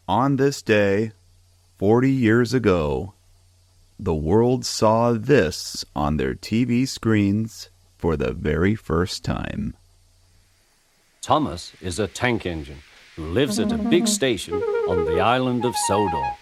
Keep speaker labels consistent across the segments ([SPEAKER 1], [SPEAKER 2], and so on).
[SPEAKER 1] On this day, 40 years ago, the world saw this on their TV screens for the very first time.
[SPEAKER 2] Thomas is a tank engine who lives at a big station on the island of Sodor.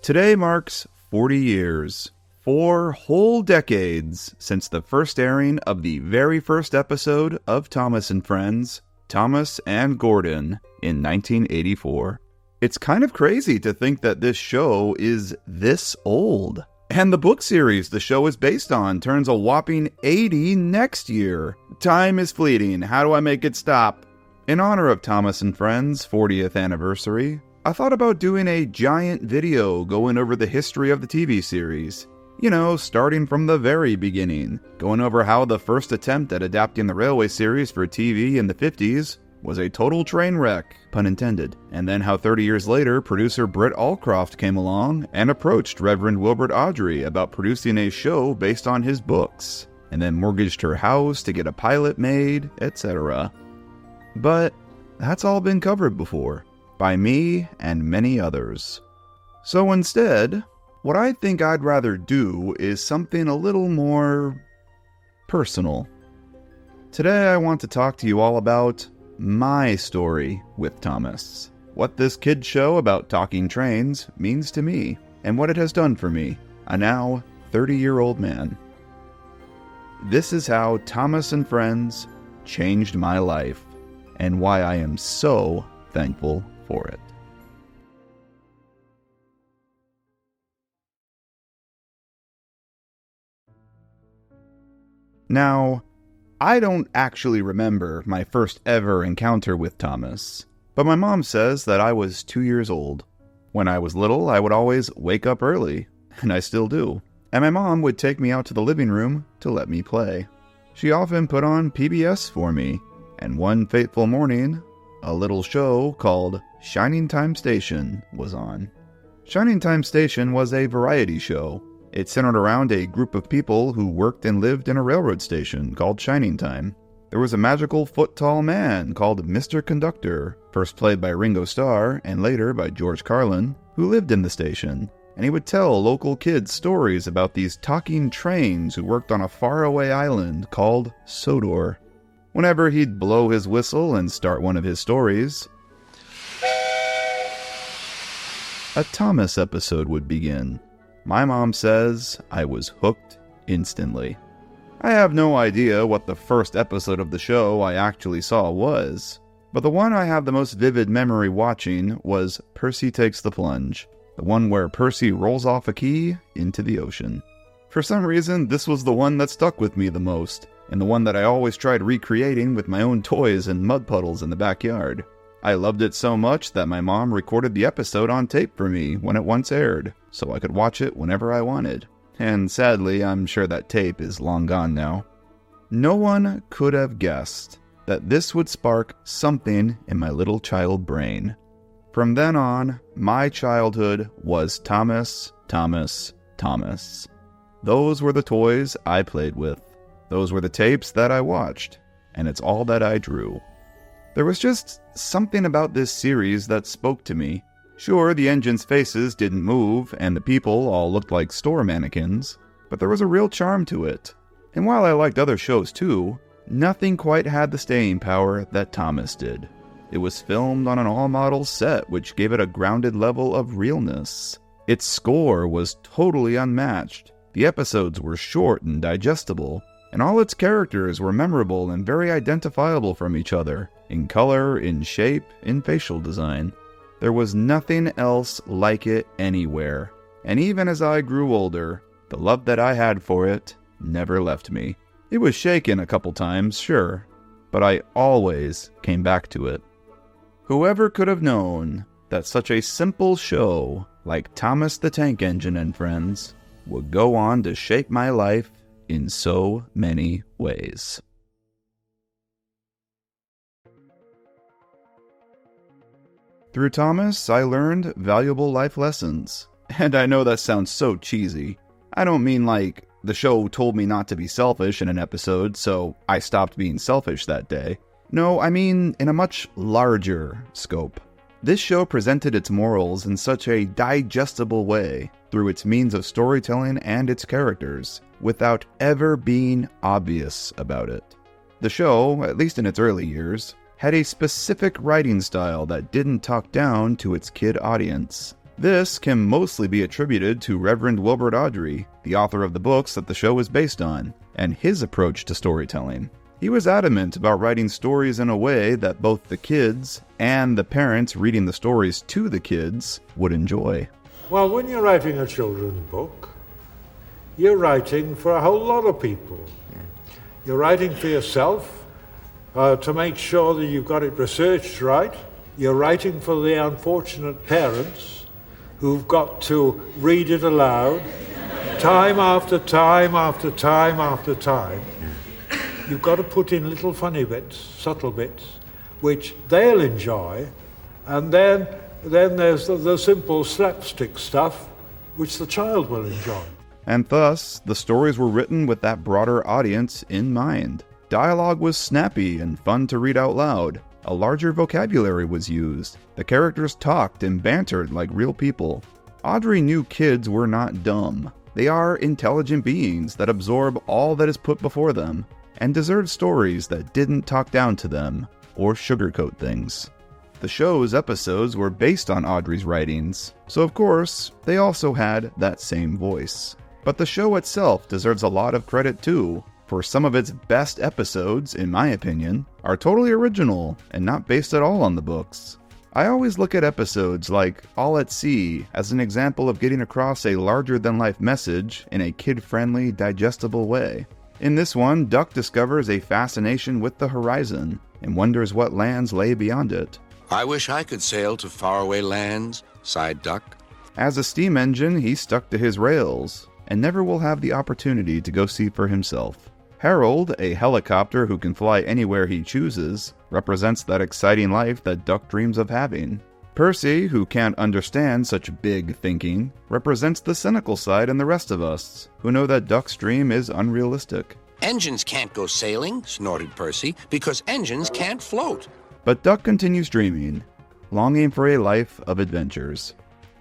[SPEAKER 1] Today marks 40 years, 4 whole decades since the first airing of the very first episode of Thomas and Friends, Thomas and Gordon, in 1984. It's kind of crazy to think that this show is this old. And the book series the show is based on turns a whopping 80 next year. Time is fleeting. How do I make it stop? In honor of Thomas and Friends' 40th anniversary, I thought about doing a giant video going over the history of the TV series. You know, starting from the very beginning, going over how the first attempt at adapting the Railway series for TV in the 50s was a total train wreck, pun intended, and then how 30 years later, producer Britt Allcroft came along and approached Reverend Wilbert Awdry about producing a show based on his books, and then mortgaged her house to get a pilot made, etc. But that's all been covered before, by me and many others. So instead, what I think I'd rather do is something a little more personal. Today I want to talk to you all about my story with Thomas. What this kid show about talking trains means to me, and what it has done for me, a now 30-year-old man. This is how Thomas and Friends changed my life, and why I am so thankful for it. Now, I don't actually remember my first ever encounter with Thomas, but my mom says that I was 2 years old. When I was little, I would always wake up early, and I still do, and my mom would take me out to the living room to let me play. She often put on PBS for me, and one fateful morning, a little show called Shining Time Station was on. Shining Time Station was a variety show. It centered around a group of people who worked and lived in a railroad station called Shining Time. There was a magical foot-tall man called Mr. Conductor, first played by Ringo Starr and later by George Carlin, who lived in the station, and he would tell local kids stories about these talking trains who worked on a faraway island called Sodor. Whenever he'd blow his whistle and start one of his stories, a Thomas episode would begin. My mom says I was hooked instantly. I have no idea what the first episode of the show I actually saw was, but the one I have the most vivid memory watching was Percy Takes the Plunge, the one where Percy rolls off a key into the ocean. For some reason, this was the one that stuck with me the most, and the one that I always tried recreating with my own toys and mud puddles in the backyard. I loved it so much that my mom recorded the episode on tape for me when it once aired, so I could watch it whenever I wanted. And sadly, I'm sure that tape is long gone now. No one could have guessed that this would spark something in my little child brain. From then on, my childhood was Thomas, Thomas, Thomas. Those were the toys I played with. Those were the tapes that I watched, and it's all that I drew. There was just something about this series that spoke to me. Sure, the engines' faces didn't move, and the people all looked like store mannequins, but there was a real charm to it. And while I liked other shows too, nothing quite had the staying power that Thomas did. It was filmed on an all-model set, which gave it a grounded level of realness. Its score was totally unmatched. The episodes were short and digestible, and all its characters were memorable and very identifiable from each other, in color, in shape, in facial design. There was nothing else like it anywhere, and even as I grew older, the love that I had for it never left me. It was shaken a couple times, sure, but I always came back to it. Whoever could have known that such a simple show like Thomas the Tank Engine and Friends would go on to shape my life in so many ways. Through Thomas, I learned valuable life lessons. And I know that sounds so cheesy. I don't mean like the show told me not to be selfish in an episode, so I stopped being selfish that day. No, I mean in a much larger scope. This show presented its morals in such a digestible way through its means of storytelling and its characters, without ever being obvious about it. The show, at least in its early years, had a specific writing style that didn't talk down to its kid audience. This can mostly be attributed to Reverend Wilbert Awdry, the author of the books that the show is based on, and his approach to storytelling. He was adamant about writing stories in a way that both the kids and the parents reading the stories to the kids would enjoy.
[SPEAKER 3] Well, when you're writing a children's book, you're writing for a whole lot of people. You're writing for yourself, to make sure that you've got it researched right. You're writing for the unfortunate parents who've got to read it aloud, time after time after time after time. You've got to put in little funny bits, subtle bits, which they'll enjoy, and then there's the simple slapstick stuff, which the child will enjoy.
[SPEAKER 1] And thus, the stories were written with that broader audience in mind. Dialogue was snappy and fun to read out loud. A larger vocabulary was used. The characters talked and bantered like real people. Awdry knew kids were not dumb. They are intelligent beings that absorb all that is put before them, and deserve stories that didn't talk down to them or sugarcoat things. The show's episodes were based on Awdry's writings, so of course, they also had that same voice. But the show itself deserves a lot of credit too, for some of its best episodes, in my opinion, are totally original and not based at all on the books. I always look at episodes like All at Sea as an example of getting across a larger-than-life message in a kid-friendly, digestible way. In this one, Duck discovers a fascination with the horizon and wonders what lands lay beyond it.
[SPEAKER 4] I wish I could sail to faraway lands, sighed Duck.
[SPEAKER 1] As a steam engine, he stuck to his rails and never will have the opportunity to go see for himself. Harold, a helicopter who can fly anywhere he chooses, represents that exciting life that Duck dreams of having. Percy, who can't understand such big thinking, represents the cynical side in the rest of us, who know that Duck's dream is unrealistic.
[SPEAKER 4] Engines can't go sailing, snorted Percy, because engines can't float.
[SPEAKER 1] But Duck continues dreaming, longing for a life of adventures.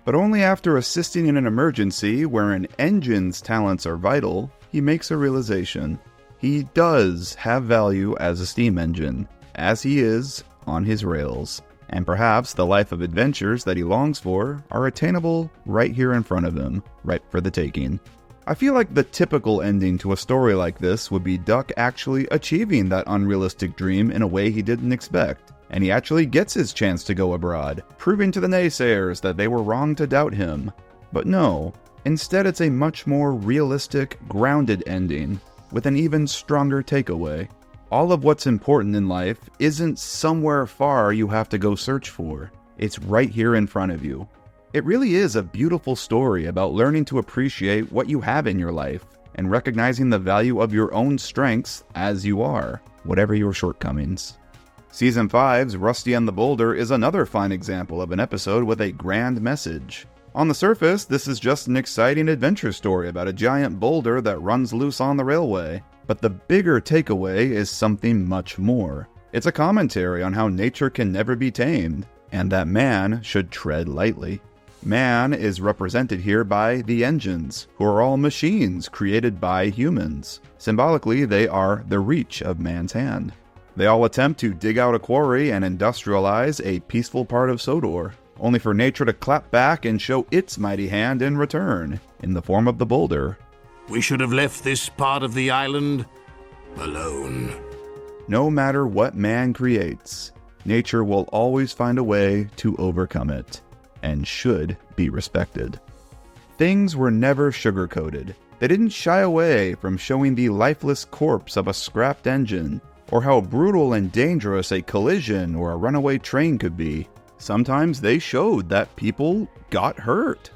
[SPEAKER 1] But only after assisting in an emergency where an engine's talents are vital, he makes a realization. He does have value as a steam engine, as he is on his rails. And perhaps the life of adventures that he longs for are attainable right here in front of him, right for the taking. I feel like the typical ending to a story like this would be Duck actually achieving that unrealistic dream in a way he didn't expect, and he actually gets his chance to go abroad, proving to the naysayers that they were wrong to doubt him. But no, instead it's a much more realistic, grounded ending, with an even stronger takeaway. All of what's important in life isn't somewhere far you have to go search for. It's right here in front of you. It really is a beautiful story about learning to appreciate what you have in your life and recognizing the value of your own strengths as you are, whatever your shortcomings. Season 5's Rusty and the Boulder is another fine example of an episode with a grand message. On the surface, this is just an exciting adventure story about a giant boulder that runs loose on the railway. But the bigger takeaway is something much more. It's a commentary on how nature can never be tamed, and that man should tread lightly. Man is represented here by the engines, who are all machines created by humans. Symbolically, they are the reach of man's hand. They all attempt to dig out a quarry and industrialize a peaceful part of Sodor, only for nature to clap back and show its mighty hand in return, in the form of the boulder.
[SPEAKER 5] We should have left this part of the island alone.
[SPEAKER 1] No matter what man creates, nature will always find a way to overcome it, and should be respected. Things were never sugar-coated. They didn't shy away from showing the lifeless corpse of a scrapped engine, or how brutal and dangerous a collision or a runaway train could be. Sometimes they showed that people got hurt.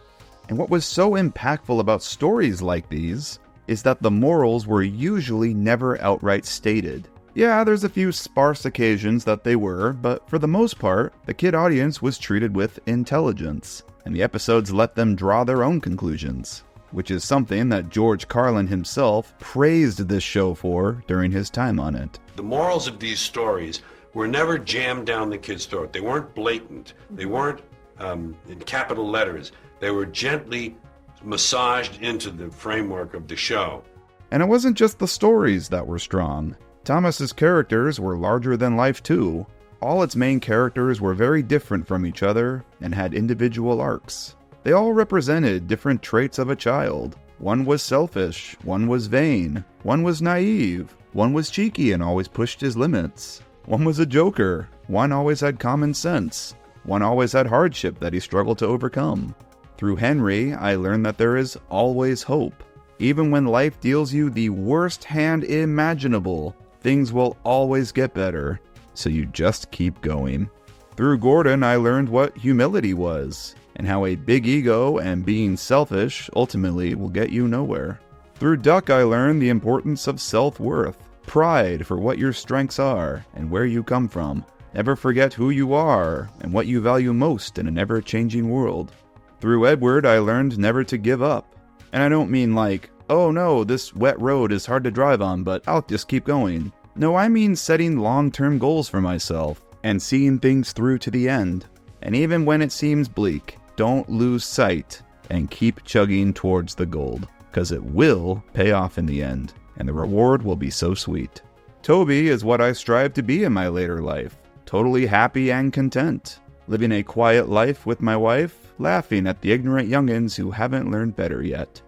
[SPEAKER 1] And what was so impactful about stories like these is that the morals were usually never outright stated. Yeah, there's a few sparse occasions that they were, but for the most part, the kid audience was treated with intelligence, and the episodes let them draw their own conclusions, which is something that George Carlin himself praised this show for during his time on it.
[SPEAKER 6] The morals of these stories were never jammed down the kid's throat. They weren't blatant. They weren't in capital letters. They were gently massaged into the framework of the show.
[SPEAKER 1] And it wasn't just the stories that were strong. Thomas's characters were larger than life too. All its main characters were very different from each other and had individual arcs. They all represented different traits of a child. One was selfish, one was vain, one was naive, one was cheeky and always pushed his limits. One was a joker, one always had common sense, one always had hardship that he struggled to overcome. Through Henry, I learned that there is always hope. Even when life deals you the worst hand imaginable, things will always get better, so you just keep going. Through Gordon, I learned what humility was, and how a big ego and being selfish ultimately will get you nowhere. Through Duck, I learned the importance of self-worth, pride for what your strengths are and where you come from. Never forget who you are and what you value most in an ever-changing world. Through Edward, I learned never to give up. And I don't mean like, oh no, this wet road is hard to drive on, but I'll just keep going. No, I mean setting long-term goals for myself and seeing things through to the end. And even when it seems bleak, don't lose sight and keep chugging towards the gold, because it will pay off in the end, and the reward will be so sweet. Toby is what I strive to be in my later life, totally happy and content, living a quiet life with my wife, laughing at the ignorant youngins who haven't learned better yet.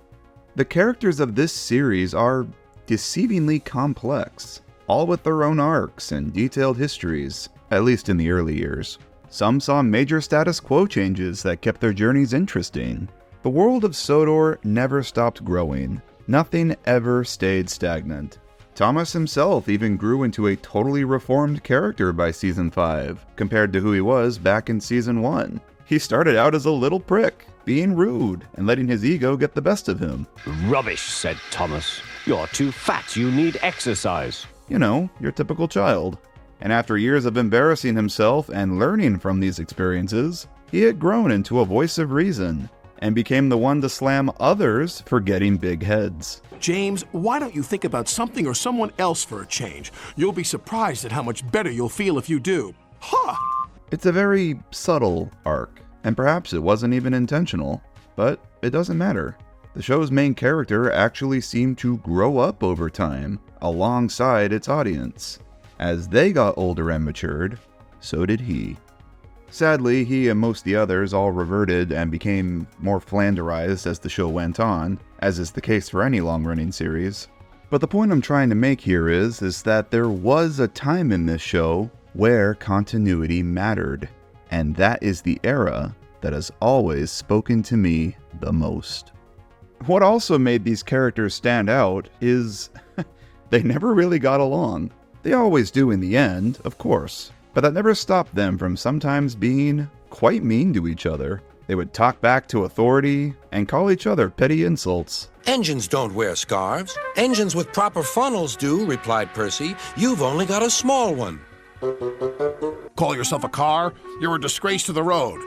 [SPEAKER 1] The characters of this series are deceivingly complex, all with their own arcs and detailed histories, at least in the early years. Some saw major status quo changes that kept their journeys interesting. The world of Sodor never stopped growing. Nothing ever stayed stagnant. Thomas himself even grew into a totally reformed character by Season 5, compared to who he was back in Season 1. He started out as a little prick, being rude and letting his ego get the best of him.
[SPEAKER 2] Rubbish, said Thomas. You're too fat, you need exercise.
[SPEAKER 1] You know, your typical child. And after years of embarrassing himself and learning from these experiences, he had grown into a voice of reason and became the one to slam others for getting big heads.
[SPEAKER 7] James, why don't you think about something or someone else for a change? You'll be surprised at how much better you'll feel if you do. Ha!
[SPEAKER 1] It's a very subtle arc, and perhaps it wasn't even intentional, but it doesn't matter. The show's main character actually seemed to grow up over time, alongside its audience. As they got older and matured, so did he. Sadly, he and most of the others all reverted and became more flanderized as the show went on, as is the case for any long-running series. But the point I'm trying to make here is that there was a time in this show where continuity mattered, and that is the era that has always spoken to me the most. What also made these characters stand out is they never really got along. They always do in the end, of course, but that never stopped them from sometimes being quite mean to each other. They would talk back to authority and call each other petty insults.
[SPEAKER 4] Engines don't wear scarves. Engines with proper funnels do, replied Percy. You've only got a small one.
[SPEAKER 7] Call yourself a car? You're a disgrace to the road.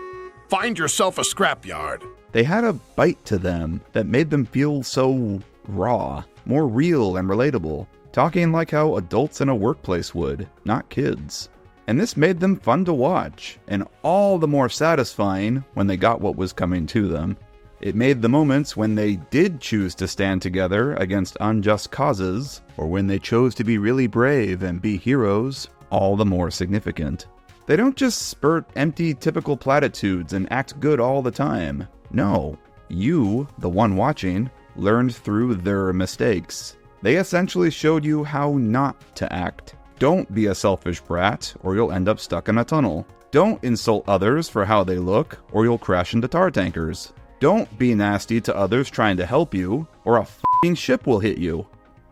[SPEAKER 7] Find yourself a scrapyard.
[SPEAKER 1] They had a bite to them that made them feel so raw, more real and relatable, talking like how adults in a workplace would, not kids. And this made them fun to watch, and all the more satisfying when they got what was coming to them. It made the moments when they did choose to stand together against unjust causes, or when they chose to be really brave and be heroes, all the more significant. They don't just spurt empty typical platitudes and act good all the time. No, you, the one watching, learned through their mistakes. They essentially showed you how not to act. Don't be a selfish brat, or you'll end up stuck in a tunnel. Don't insult others for how they look, or you'll crash into tar tankers. Don't be nasty to others trying to help you, or a f***ing ship will hit you.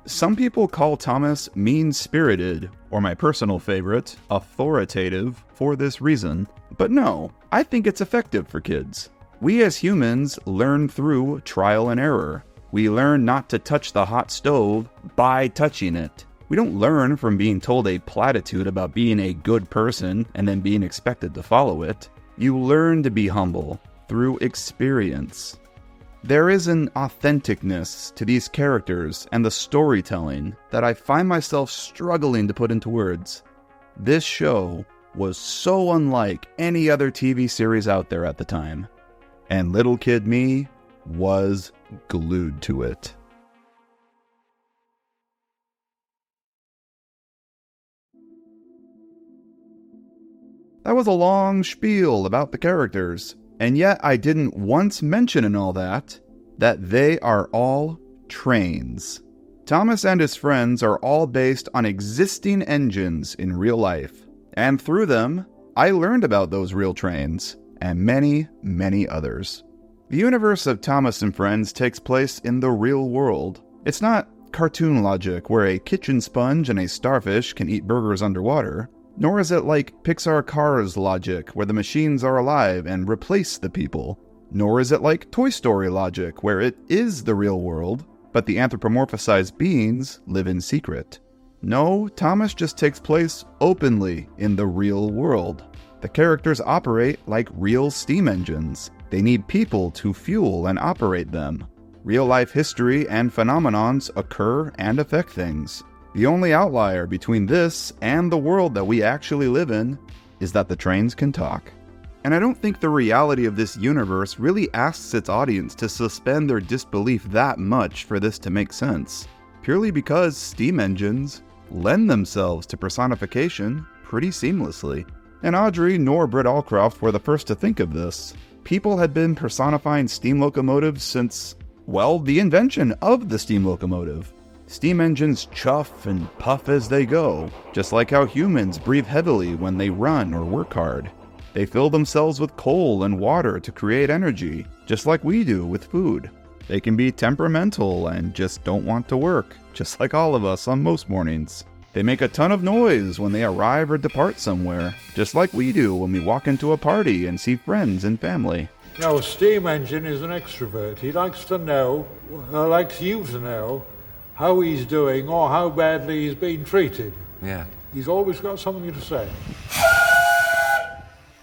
[SPEAKER 1] Some people call Thomas mean-spirited, or my personal favorite, authoritative, for this reason. But no, I think it's effective for kids. We as humans learn through trial and error. We learn not to touch the hot stove by touching it. We don't learn from being told a platitude about being a good person and then being expected to follow it. You learn to be humble through experience. There is an authenticness to these characters and the storytelling that I find myself struggling to put into words. This show was so unlike any other TV series out there at the time, and little kid me was glued to it. That was a long spiel about the characters, and yet I didn't once mention in all that they are all trains. Thomas and his friends are all based on existing engines in real life, and through them, I learned about those real trains, and many, many others. The universe of Thomas and Friends takes place in the real world. It's not cartoon logic where a kitchen sponge and a starfish can eat burgers underwater, nor is it like Pixar Cars logic where the machines are alive and replace the people, nor is it like Toy Story logic where it is the real world, but the anthropomorphized beings live in secret. No, Thomas just takes place openly in the real world. The characters operate like real steam engines. They need people to fuel and operate them. Real-life history and phenomenons occur and affect things. The only outlier between this and the world that we actually live in is that the trains can talk. And I don't think the reality of this universe really asks its audience to suspend their disbelief that much for this to make sense, purely because steam engines lend themselves to personification pretty seamlessly. And Audrey nor Britt Allcroft were the first to think of this. People had been personifying steam locomotives since, well, the invention of the steam locomotive. Steam engines chuff and puff as they go, just like how humans breathe heavily when they run or work hard. They fill themselves with coal and water to create energy, just like we do with food. They can be temperamental and just don't want to work, just like all of us on most mornings. They make a ton of noise when they arrive or depart somewhere, just like we do when we walk into a party and see friends and family.
[SPEAKER 3] Now, a steam engine is an extrovert. He likes to know, likes you to know, how he's doing or how badly he's being treated.
[SPEAKER 8] Yeah.
[SPEAKER 3] He's always got something to say.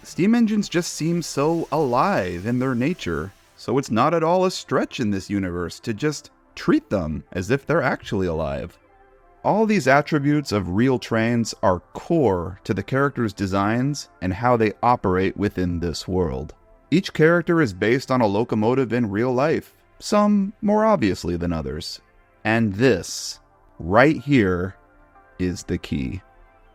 [SPEAKER 1] Steam engines just seem so alive in their nature, so it's not at all a stretch in this universe to just treat them as if they're actually alive. All these attributes of real trains are core to the characters' designs and how they operate within this world. Each character is based on a locomotive in real life, some more obviously than others. And this, right here, is the key.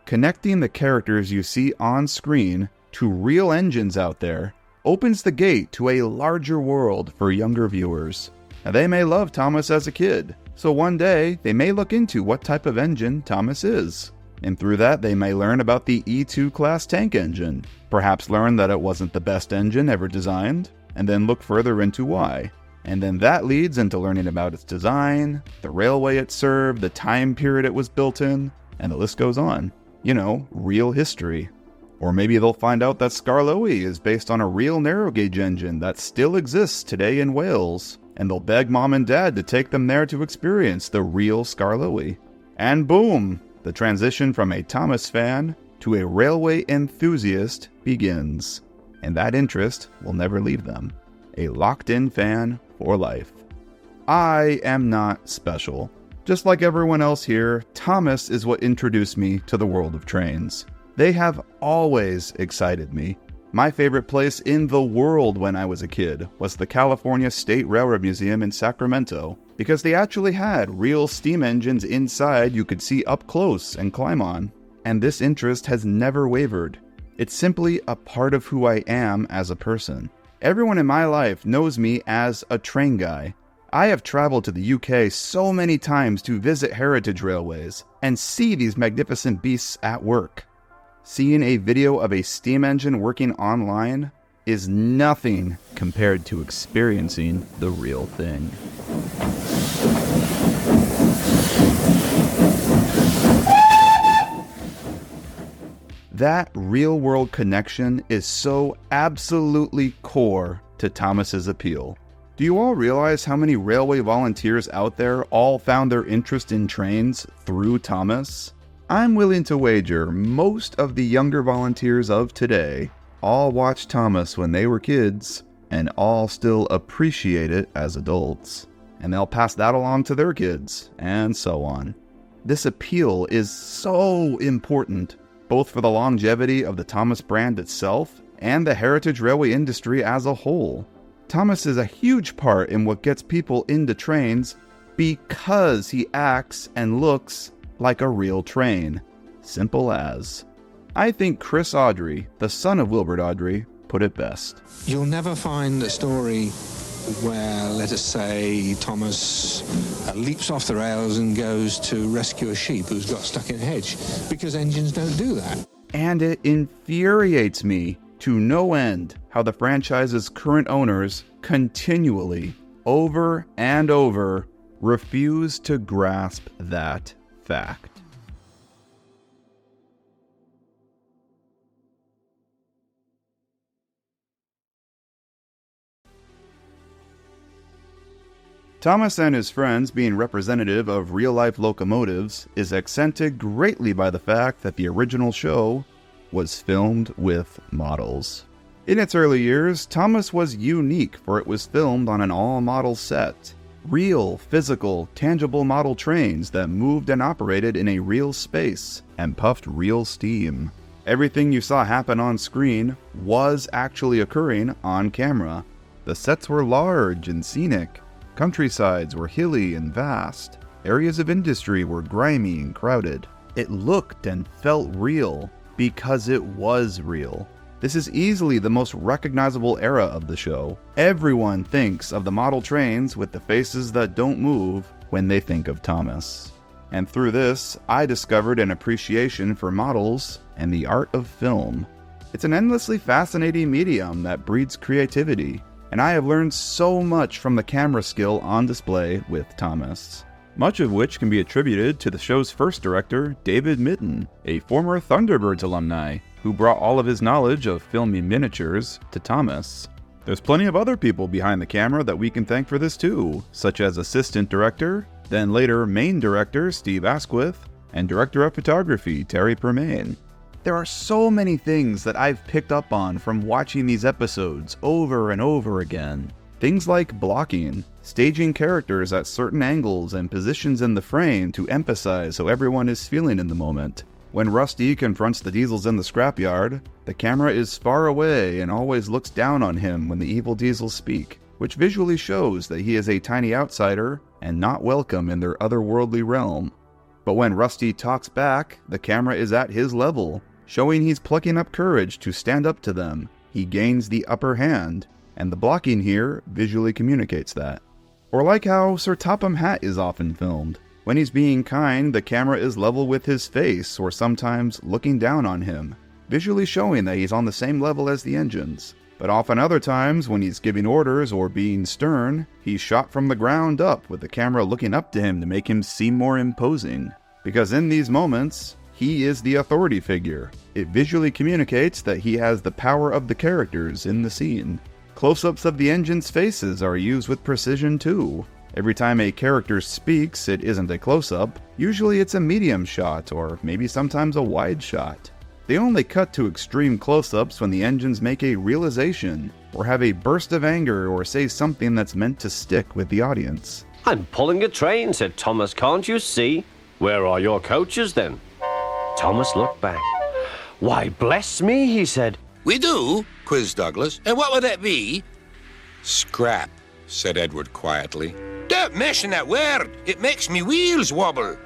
[SPEAKER 1] Connecting the characters you see on screen to real engines out there opens the gate to a larger world for younger viewers. Now, they may love Thomas as a kid, so one day they may look into what type of engine Thomas is. And through that, they may learn about the E2 class tank engine, perhaps learn that it wasn't the best engine ever designed, and then look further into why. And then that leads into learning about its design, the railway it served, the time period it was built in, and the list goes on. You know, real history. Or maybe they'll find out that Skarloey is based on a real narrow gauge engine that still exists today in Wales, and they'll beg Mom and Dad to take them there to experience the real Skarloey. And boom! The transition from a Thomas fan to a railway enthusiast begins. And that interest will never leave them. A locked-in fan for life. I am not special. Just like everyone else here, Thomas is what introduced me to the world of trains. They have always excited me. My favorite place in the world when I was a kid was the California State Railroad Museum in Sacramento, because they actually had real steam engines inside you could see up close and climb on. And this interest has never wavered. It's simply a part of who I am as a person. Everyone in my life knows me as a train guy. I have traveled to the UK so many times to visit heritage railways and see these magnificent beasts at work. Seeing a video of a steam engine working online is nothing compared to experiencing the real thing. That real-world connection is so absolutely core to Thomas's appeal. Do you all realize how many railway volunteers out there all found their interest in trains through Thomas? I'm willing to wager most of the younger volunteers of today all watched Thomas when they were kids and all still appreciate it as adults. And they'll pass that along to their kids, and so on. This appeal is so important both for the longevity of the Thomas brand itself and the heritage railway industry as a whole. Thomas is a huge part in what gets people into trains because he acts and looks like a real train. Simple as. I think Chris Awdry, the son of Wilbert Awdry, put it best.
[SPEAKER 8] You'll never find a story where, let us say, Thomas leaps off the rails and goes to rescue a sheep who's got stuck in a hedge, because engines don't do that.
[SPEAKER 1] And it infuriates me to no end how the franchise's current owners continually, over and over, refuse to grasp that fact. Thomas and his friends being representative of real-life locomotives is accented greatly by the fact that the original show was filmed with models. In its early years, Thomas was unique for it was filmed on an all-model set. Real, physical, tangible model trains that moved and operated in a real space and puffed real steam. Everything you saw happen on screen was actually occurring on camera. The sets were large and scenic. Countrysides were hilly and vast. Areas of industry were grimy and crowded. It looked and felt real because it was real. This is easily the most recognizable era of the show. Everyone thinks of the model trains with the faces that don't move when they think of Thomas. And through this, I discovered an appreciation for models and the art of film. It's an endlessly fascinating medium that breeds creativity. And I have learned so much from the camera skill on display with Thomas. Much of which can be attributed to the show's first director, David Mitton, a former Thunderbirds alumni, who brought all of his knowledge of filming miniatures to Thomas. There's plenty of other people behind the camera that we can thank for this too, such as assistant director, then later main director Steve Asquith, and director of photography Terry Permain. There are so many things that I've picked up on from watching these episodes over and over again. Things like blocking, staging characters at certain angles and positions in the frame to emphasize how everyone is feeling in the moment. When Rusty confronts the Diesels in the scrapyard, the camera is far away and always looks down on him when the evil Diesels speak, which visually shows that he is a tiny outsider and not welcome in their otherworldly realm. But when Rusty talks back, the camera is at his level, showing he's plucking up courage to stand up to them. He gains the upper hand, and the blocking here visually communicates that. Or like how Sir Topham Hatt is often filmed. When he's being kind, the camera is level with his face, or sometimes looking down on him, visually showing that he's on the same level as the engines. But often other times, when he's giving orders or being stern, he's shot from the ground up with the camera looking up to him to make him seem more imposing. Because in these moments, he is the authority figure. It visually communicates that he has the power of the characters in the scene. Close-ups of the engine's faces are used with precision too. Every time a character speaks, it isn't a close-up. Usually it's a medium shot, or maybe sometimes a wide shot. They only cut to extreme close-ups when the engines make a realization, or have a burst of anger, or say something that's meant to stick with the audience.
[SPEAKER 2] "I'm pulling a train," said Thomas. "Can't you see? Where are your coaches then?" Thomas looked back. "Why, bless me," he said.
[SPEAKER 4] We do, quizzed Douglas. And what would that be? Scrap, said Edward quietly. Don't mention that word. It makes me wheels wobble.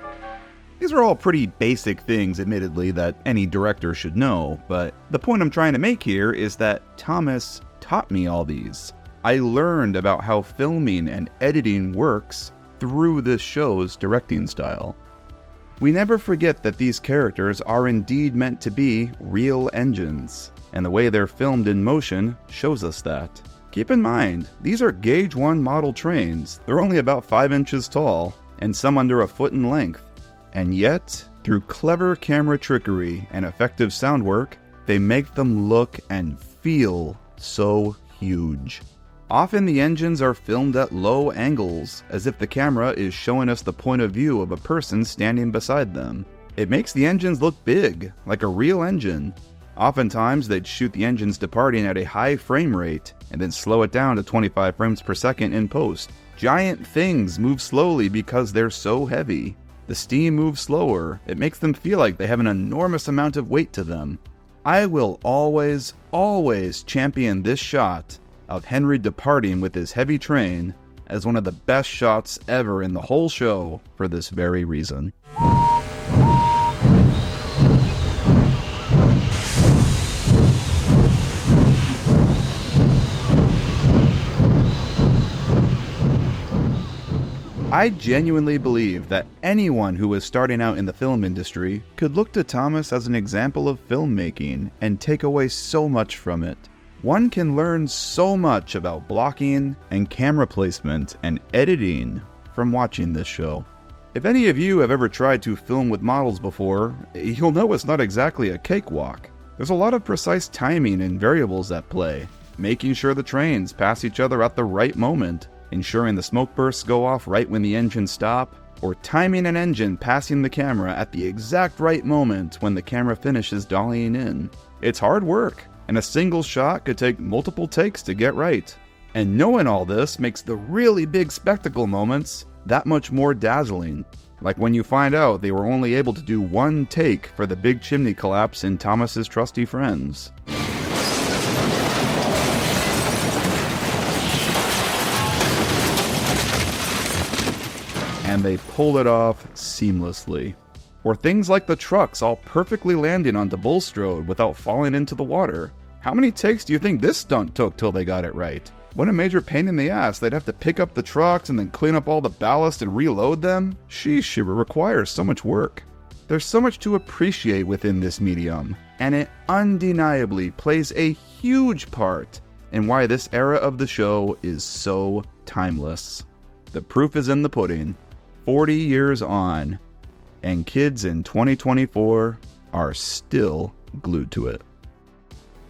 [SPEAKER 1] These are all pretty basic things, admittedly, that any director should know, but the point I'm trying to make here is that Thomas taught me all these. I learned about how filming and editing works through this show's directing style. We never forget that these characters are indeed meant to be real engines, and the way they're filmed in motion shows us that. Keep in mind, these are Gauge 1 model trains. They're only about 5 inches tall, and some under a foot in length. And yet, through clever camera trickery and effective sound work, they make them look and feel so huge. Often the engines are filmed at low angles, as if the camera is showing us the point of view of a person standing beside them. It makes the engines look big, like a real engine. Oftentimes they'd shoot the engines departing at a high frame rate, and then slow it down to 25 frames per second in post. Giant things move slowly because they're so heavy. The steam moves slower. It makes them feel like they have an enormous amount of weight to them. I will always, always champion this shot of Henry departing with his heavy train as one of the best shots ever in the whole show for this very reason. I genuinely believe that anyone who is starting out in the film industry could look to Thomas as an example of filmmaking and take away so much from it. One can learn so much about blocking and camera placement and editing from watching this show. If any of you have ever tried to film with models before, you'll know it's not exactly a cakewalk. There's a lot of precise timing and variables at play, making sure the trains pass each other at the right moment, ensuring the smoke bursts go off right when the engines stop, or timing an engine passing the camera at the exact right moment when the camera finishes dollying in. It's hard work, and a single shot could take multiple takes to get right. And knowing all this makes the really big spectacle moments that much more dazzling. Like when you find out they were only able to do one take for the big chimney collapse in Thomas's Trusty Friends. And they pulled it off seamlessly. Or things like the trucks all perfectly landing onto Bulstrode without falling into the water. How many takes do you think this stunt took till they got it right? What a major pain in the ass. They'd have to pick up the trucks and then clean up all the ballast and reload them. Sheesh, it requires so much work. There's so much to appreciate within this medium, and it undeniably plays a huge part in why this era of the show is so timeless. The proof is in the pudding. 40 years on, and kids in 2024 are still glued to it.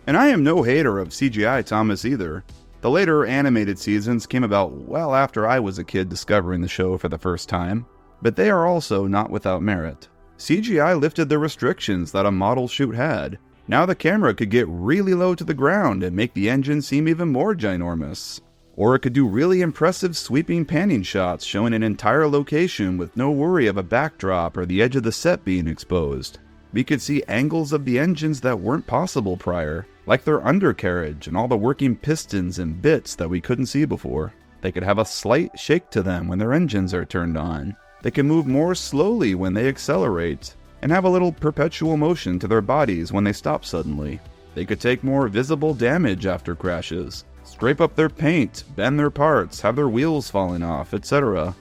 [SPEAKER 1] And I am no hater of CGI Thomas either. The later animated seasons came about well after I was a kid discovering the show for the first time, but they are also not without merit. CGI lifted the restrictions that a model shoot had. Now the camera could get really low to the ground and make the engine seem even more ginormous. Or it could do really impressive sweeping panning shots showing an entire location with no worry of a backdrop or the edge of the set being exposed. We could see angles of the engines that weren't possible prior, like their undercarriage and all the working pistons and bits that we couldn't see before. They could have a slight shake to them when their engines are turned on. They can move more slowly when they accelerate, and have a little perpetual motion to their bodies when they stop suddenly. They could take more visible damage after crashes, scrape up their paint, bend their parts, have their wheels falling off, etc.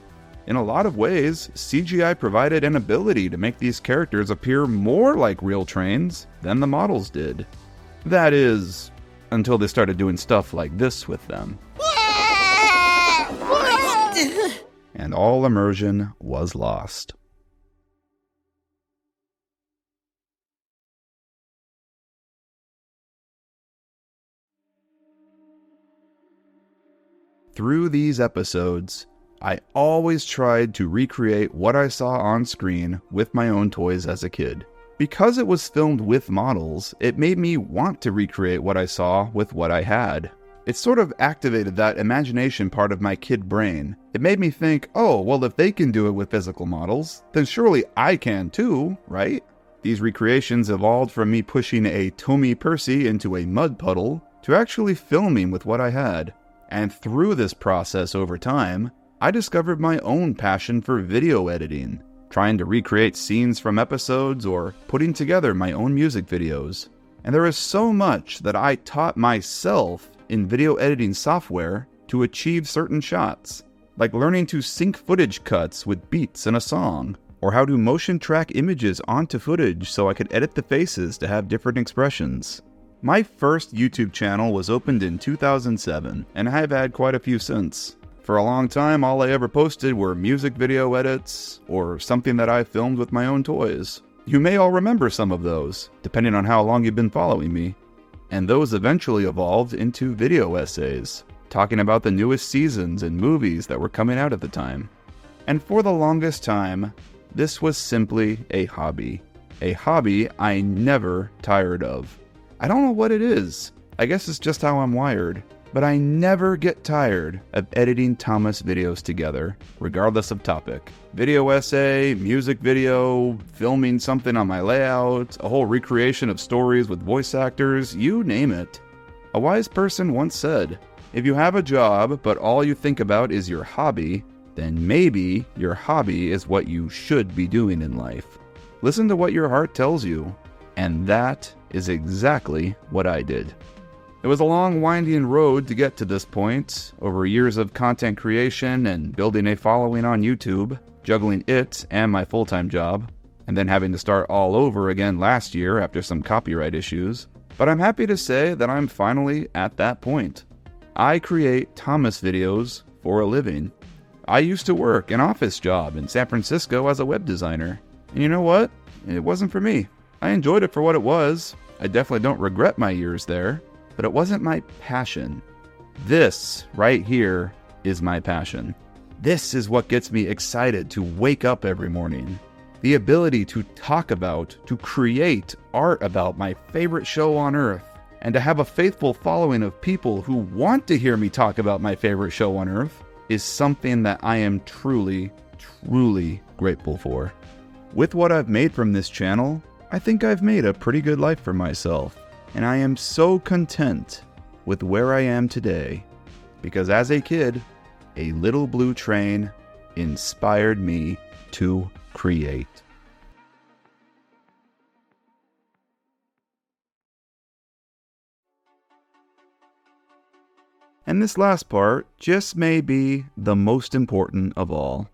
[SPEAKER 1] In a lot of ways, CGI provided an ability to make these characters appear more like real trains than the models did. That is, until they started doing stuff like this with them. And all immersion was lost. Through these episodes, I always tried to recreate what I saw on screen with my own toys as a kid. Because it was filmed with models, it made me want to recreate what I saw with what I had. It sort of activated that imagination part of my kid brain. It made me think, oh, well, if they can do it with physical models, then surely I can too, right? These recreations evolved from me pushing a Tommy Percy into a mud puddle to actually filming with what I had. And through this process over time, I discovered my own passion for video editing, trying to recreate scenes from episodes or putting together my own music videos. And there is so much that I taught myself in video editing software to achieve certain shots, like learning to sync footage cuts with beats in a song, or how to motion track images onto footage so I could edit the faces to have different expressions. My first YouTube channel was opened in 2007, and I've had quite a few since. For a long time, all I ever posted were music video edits, or something that I filmed with my own toys. You may all remember some of those, depending on how long you've been following me. And those eventually evolved into video essays, talking about the newest seasons and movies that were coming out at the time. And for the longest time, this was simply a hobby. A hobby I never tired of. I don't know what it is. I guess it's just how I'm wired. but I never get tired of editing Thomas videos together, regardless of topic. Video essay, music video, filming something on my layout, a whole recreation of stories with voice actors, you name it. A wise person once said, if you have a job, but all you think about is your hobby, then maybe your hobby is what you should be doing in life. Listen to what your heart tells you, and that is exactly what I did. It was a long, winding road to get to this point, over years of content creation and building a following on YouTube, juggling it and my full-time job, and then having to start all over again last year after some copyright issues. But I'm happy to say that I'm finally at that point. I create Thomas videos for a living. I used to work an office job in San Francisco as a web designer. And you know what? It wasn't for me. I enjoyed it for what it was. I definitely don't regret my years there, but it wasn't my passion. This right here is my passion. This is what gets me excited to wake up every morning. The ability to talk about, to create art about my favorite show on earth, and to have a faithful following of people who want to hear me talk about my favorite show on earth is something that I am truly, truly grateful for. With what I've made from this channel, I think I've made a pretty good life for myself, and I am so content with where I am today, because as a kid, a little blue train inspired me to create. And this last part just may be the most important of all.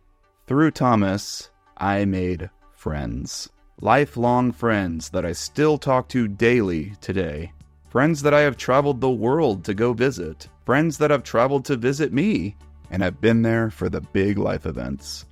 [SPEAKER 1] Through Thomas, I made friends. Lifelong friends that I still talk to daily today. Friends that I have traveled the world to go visit. Friends that have traveled to visit me and have been there for the big life events.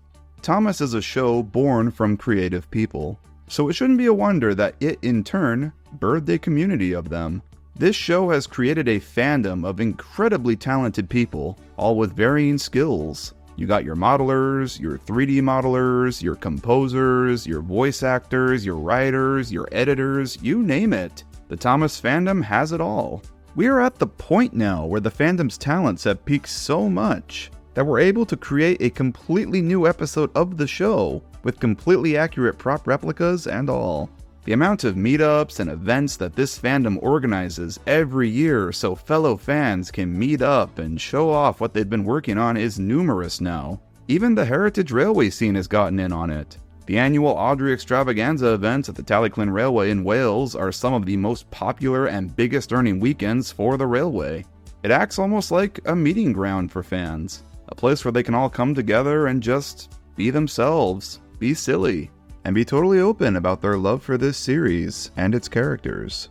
[SPEAKER 1] Thomas is a show born from creative people, so it shouldn't be a wonder that it, in turn, birthed a community of them. This show has created a fandom of incredibly talented people, all with varying skills. You got your modelers, your 3D modelers, your composers, your voice actors, your writers, your editors, you name it. The Thomas fandom has it all. We are at the point now where the fandom's talents have peaked so much that we're able to create a completely new episode of the show with completely accurate prop replicas and all. The amount of meetups and events that this fandom organizes every year so fellow fans can meet up and show off what they've been working on is numerous now. Even the Heritage Railway scene has gotten in on it. The annual Audrey Extravaganza events at the Talyllyn Railway in Wales are some of the most popular and biggest earning weekends for the railway. It acts almost like a meeting ground for fans, a place where they can all come together and just be themselves, be silly, and be totally open about their love for this series and its characters.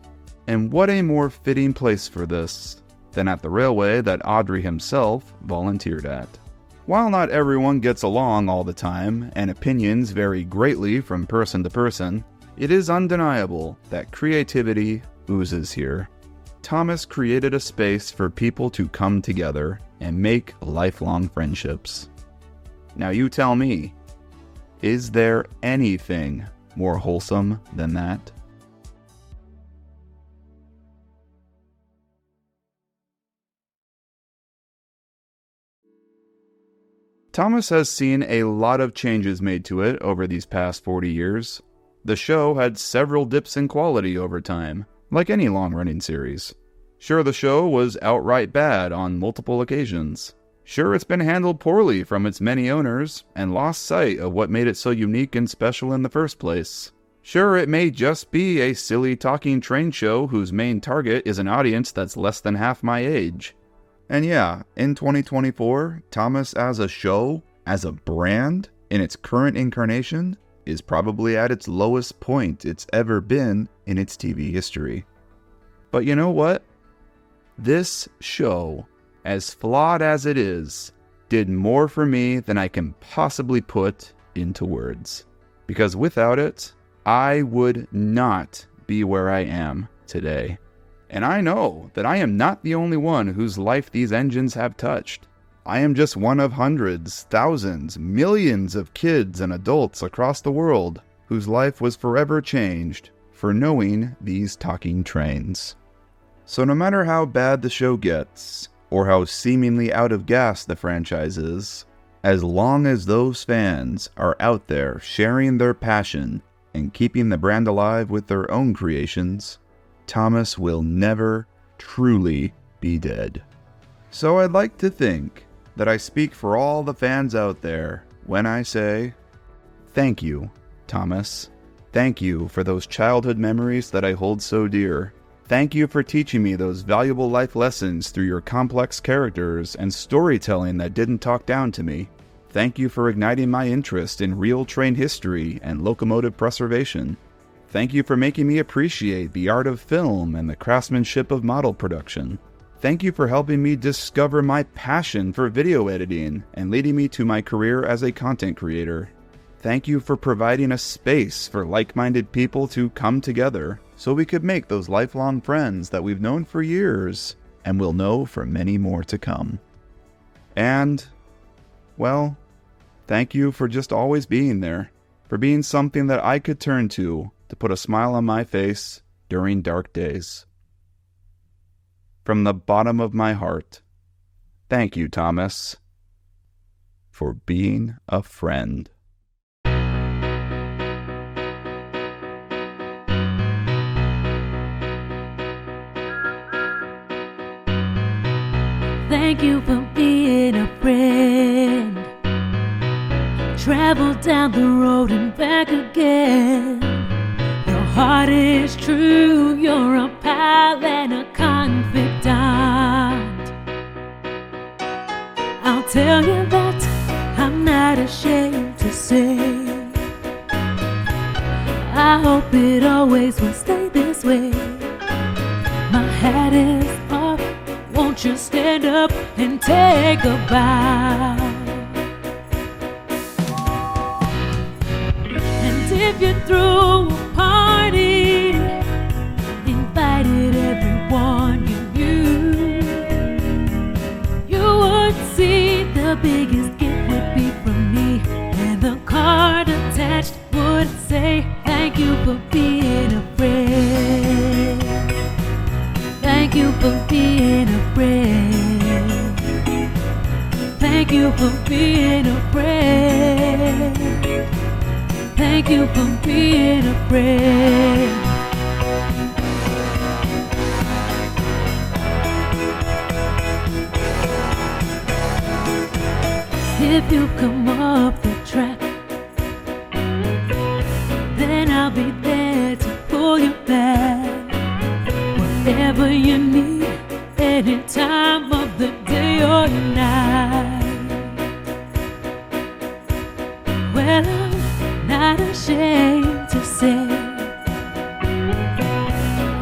[SPEAKER 1] And what a more fitting place for this than at the railway that Audrey himself volunteered at. While not everyone gets along all the time, and opinions vary greatly from person to person, it is undeniable that creativity oozes here. Thomas created a space for people to come together and make lifelong friendships. Now you tell me, is there anything more wholesome than that? Thomas has seen a lot of changes made to it over these past 40 years. The show had several dips in quality over time, like any long-running series. Sure, the show was outright bad on multiple occasions. Sure, it's been handled poorly from its many owners, and lost sight of what made it so unique and special in the first place. Sure, it may just be a silly talking train show whose main target is an audience that's less than half my age. And yeah, in 2024, Thomas as a show, as a brand, in its current incarnation, is probably at its lowest point it's ever been in its TV history. But you know what? This show, as flawed as it is, did more for me than I can possibly put into words. Because without it, I would not be where I am today. And I know that I am not the only one whose life these engines have touched. I am just one of hundreds, thousands, millions of kids and adults across the world whose life was forever changed for knowing these talking trains. So no matter how bad the show gets, or how seemingly out of gas the franchise is, as long as those fans are out there sharing their passion and keeping the brand alive with their own creations, Thomas will never truly be dead. So I'd like to think that I speak for all the fans out there when I say, thank you, Thomas. Thank you for those childhood memories that I hold so dear. Thank you for teaching me those valuable life lessons through your complex characters and storytelling that didn't talk down to me. Thank you for igniting my interest in real train history and locomotive preservation. Thank you for making me appreciate the art of film and the craftsmanship of model production. Thank you for helping me discover my passion for video editing and leading me to my career as a content creator. Thank you for providing a space for like-minded people to come together so we could make those lifelong friends that we've known for years and will know for many more to come. And, well, thank you for just always being there, for being something that I could turn to put a smile on my face during dark days. From the bottom of my heart, thank you, Thomas, for being a friend.
[SPEAKER 9] Thank you for being a friend. Travel down the road and back again. Your heart is true, you're a pal and a confidant. I'll tell you that I'm not ashamed to say I hope it always will stay this way. My hat is off, won't you stand up and take a bow? And if you threw a party, invited everyone you knew, you would see the biggest gift would be from me, and the card attached would say, thank you for being a friend. Thank you for being a friend. Thank you for being a friend. Thank you for being a friend. If you come off the track, then I'll be there to pull you back. Whatever you need, any time of the day or night. Well, I'm not ashamed to say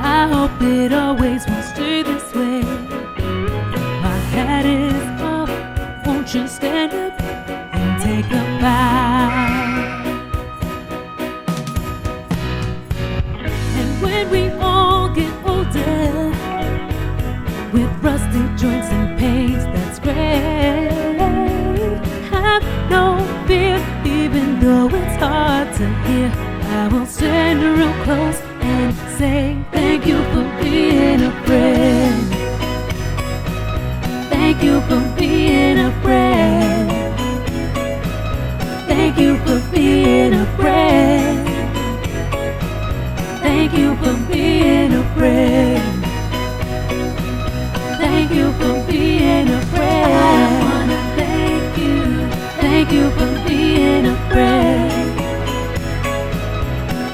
[SPEAKER 9] I hope it always will stay this way. My hat is off, won't you stand up and take a bow? And when we all get older, with rusty joints and pains, that's great. Have no fear, even though it's hard to hear. I will stand real close and say thank you for being a friend. Thank you for being a friend. Thank you for being a friend. Thank you for being a friend. Thank you for being a friend. I wanna thank you. Thank you for being a friend.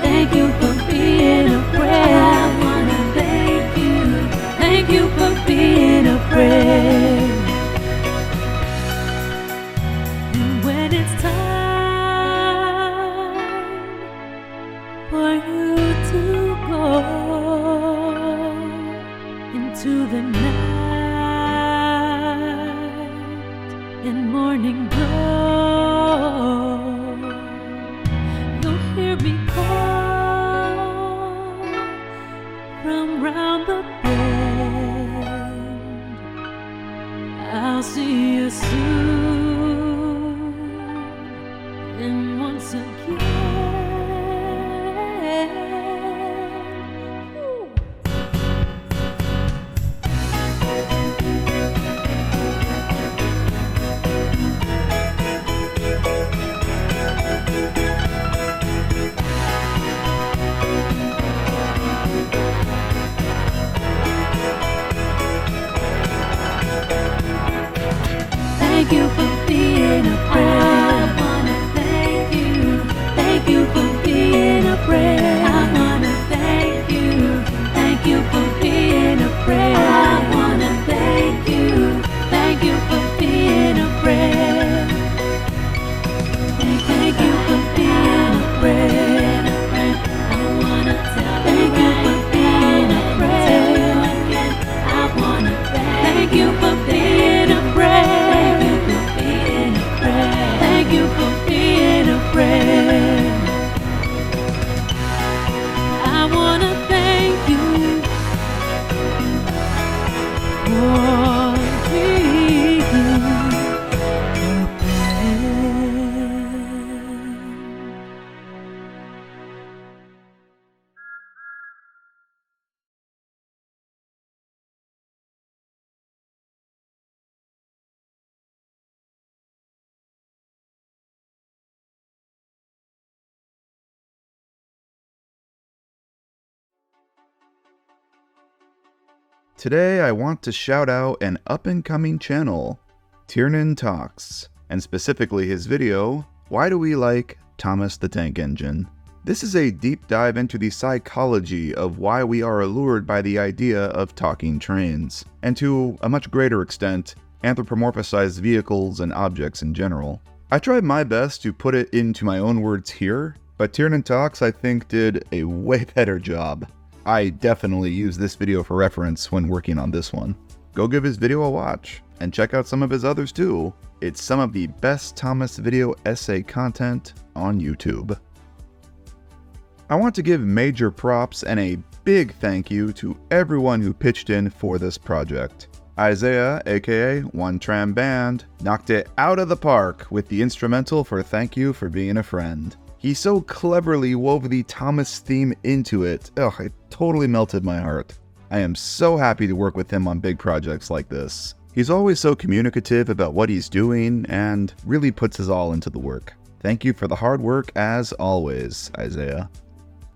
[SPEAKER 9] Thank you for being a friend. I wanna thank you. Thank you for being a friend. And when it's time for you to go into the night and morning glow, you'll hear me call from round the bend. I'll see you soon, and once again. thank you for being a friend. I wanna thank you for being a friend. I wanna thank you for being a friend. I wanna thank you for being a friend. Thank you for being a friend. I wanna thank you for being a friend. I wanna thank you for being a friend. Thank you for being a friend. I wanna thank you for being a friend.
[SPEAKER 1] Today I want to shout out an up-and-coming channel, Talyllyn Talks, and specifically his video, Why Do We Like Thomas the Tank Engine? This is a deep dive into the psychology of why we are allured by the idea of talking trains, and to a much greater extent, anthropomorphized vehicles and objects in general. I tried my best to put it into my own words here, but Talyllyn Talks I think did a way better job. I definitely used this video for reference when working on this one. Go give his video a watch, and check out some of his others too. It's some of the best Thomas video essay content on YouTube. I want to give major props and a big thank you to everyone who pitched in for this project. Isaiah, aka One Tram Band, knocked it out of the park with the instrumental for Thank You for Being a Friend. He so cleverly wove the Thomas theme into it. Ugh, it totally melted my heart. I am so happy to work with him on big projects like this. He's always so communicative about what he's doing and really puts his all into the work. Thank you for the hard work as always, Isaiah.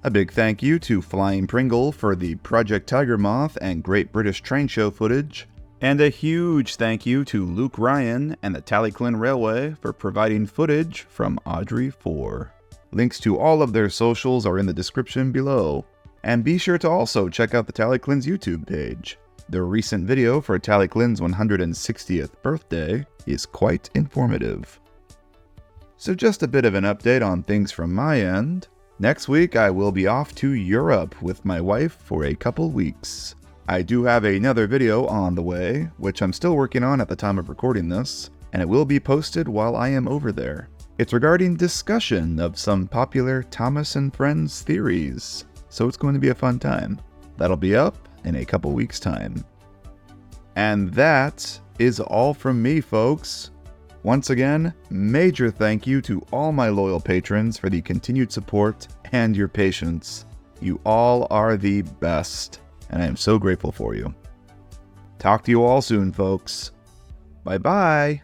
[SPEAKER 1] A big thank you to FlyingPringle for the Project Tiger Moth and Great British Train Show footage. And a huge thank you to Luke Ryan and the Talyllyn Railway for providing footage from Audrey 4. Links to all of their socials are in the description below. And be sure to also check out the Talyllyn's YouTube page. Their recent video for Talyllyn's 160th birthday is quite informative. So just a bit of an update on things from my end. Next week I will be off to Europe with my wife for a couple weeks. I do have another video on the way, which I'm still working on at the time of recording this, and it will be posted while I am over there. It's regarding discussion of some popular Thomas and Friends theories, so it's going to be a fun time. That'll be up in a couple weeks' time. And that is all from me, folks. Once again, major thank you to all my loyal patrons for the continued support and your patience. You all are the best, and I am so grateful for you. Talk to you all soon, folks. Bye-bye.